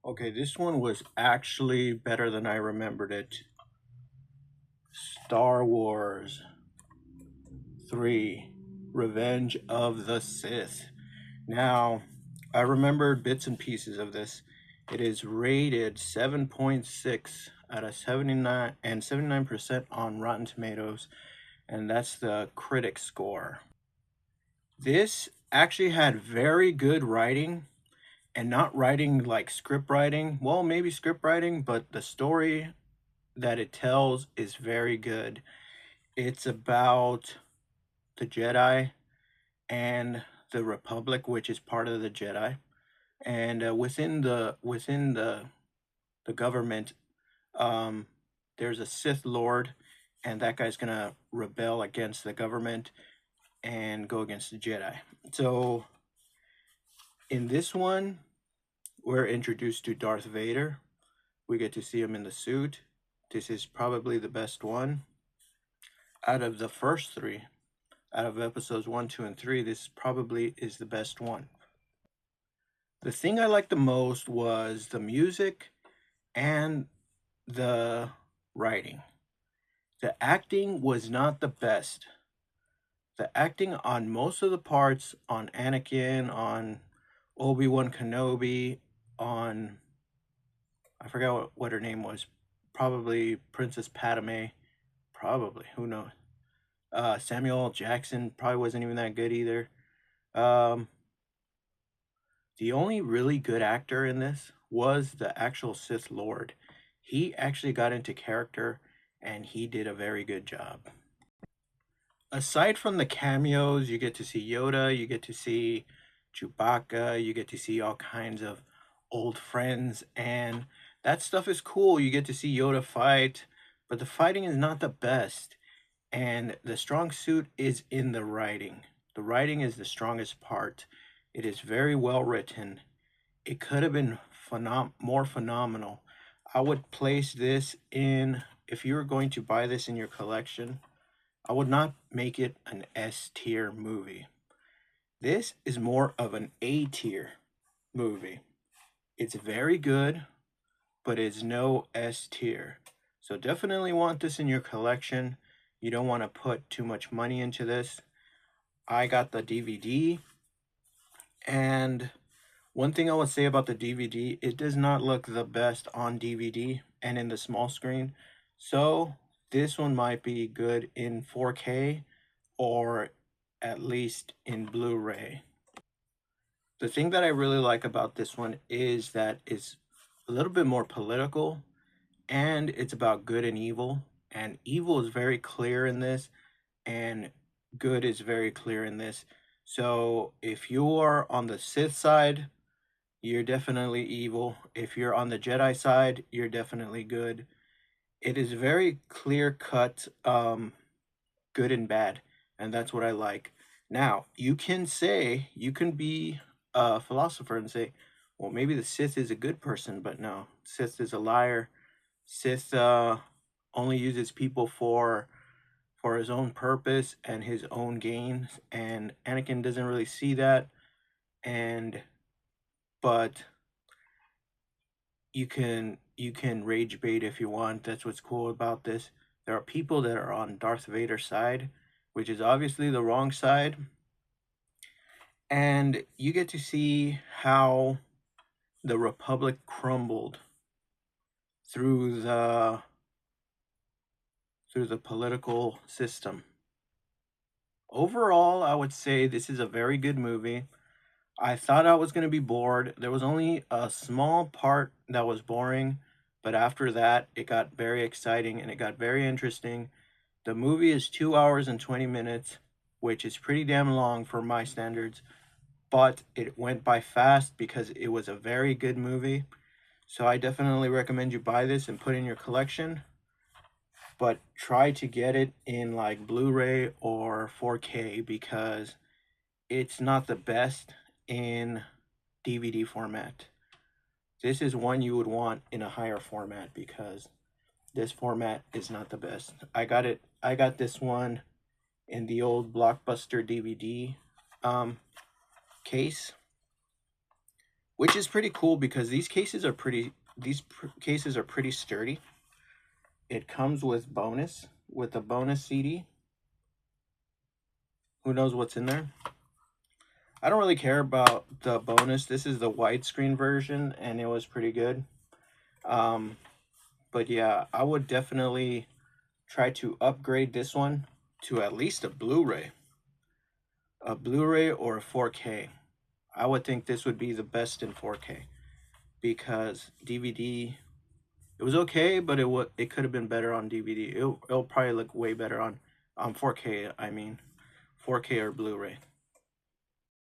Okay, this one was actually better than I remembered it. Star Wars 3 Revenge of the Sith. Now, I remembered bits and pieces of this. It is rated 7.6 out of 79 and 79% on Rotten Tomatoes, and that's the critic score. This actually had very good writing, and not writing like script writing. Well, maybe script writing, but the story that it tells is very good. It's about the Jedi and the Republic, which is part of the Jedi, and within the government, um, there's a Sith Lord, and that guy's gonna rebel against the government and go against the Jedi. So in this one, we're introduced to Darth Vader. We get to see him in the suit. This is probably the best one out of the first three. Out of episodes 1, 2, and 3, this probably is the best one. The thing I liked the most was the music and the writing. The acting was not the best. The acting on most of the parts, on Anakin, on Obi-Wan Kenobi, on, I forgot what her name was, probably Princess Padme, probably, who knows. Samuel L. Jackson probably wasn't even that good either. Um, the only really good actor in this was the actual Sith Lord. He actually got into character and he did a very good job. Aside from the cameos, you get to see Yoda, you get to see Chewbacca, you get to see all kinds of old friends, and that stuff is cool. You get to see Yoda fight, but the fighting is not the best. And the strong suit is in the writing. The writing is the strongest part. It is very well written. It could have been more phenomenal. I would place this in, if you were going to buy this in your collection, I would not make it an S tier movie. This is more of an A tier movie. It's very good, but it's no S tier. So definitely want this in your collection. You don't want to put too much money into this. I got the DVD, and one thing I would say about the DVD, it does not look the best on DVD and in the small screen. So this one might be good in 4K or at least in Blu-ray. The thing that I really like about this one is that it's a little bit more political, and it's about good and evil. And evil is very clear in this, and good is very clear in this. So if you are on the Sith side, you're definitely evil. If you're on the Jedi side, you're definitely good. It is very clear cut, good and bad, and that's what I like. Now, you can be a philosopher and say, well, maybe the Sith is a good person, but no, Sith is a liar. Sith only uses people for his own purpose and his own gains, and Anakin doesn't really see that. And but you can rage bait if you want. That's what's cool about this. There are people that are on Darth Vader's side, which is obviously the wrong side, and you get to see how the Republic crumbled through the political system. Overall, I would say this is a very good movie. I thought I was going to be bored. There was only a small part that was boring, but after that, it got very exciting and it got very interesting. The movie is 2 hours and 20 minutes, which is pretty damn long for my standards, but it went by fast because it was a very good movie. So I definitely recommend you buy this and put in your collection, but try to get it in like Blu-ray or 4K because it's not the best in DVD format. This is one you would want in a higher format because this format is not the best. I got this one in the old Blockbuster DVD case, which is pretty cool because these cases are pretty sturdy. It comes with a bonus CD. Who knows what's in there? I don't really care about the bonus. This is the widescreen version, and it was pretty good. But yeah, I would definitely try to upgrade this one to at least a Blu-ray or a 4K. I would think this would be the best in 4K because DVD, it was okay, but it could have been better on DVD. It'll probably look way better on 4K. I mean, 4K or Blu-ray.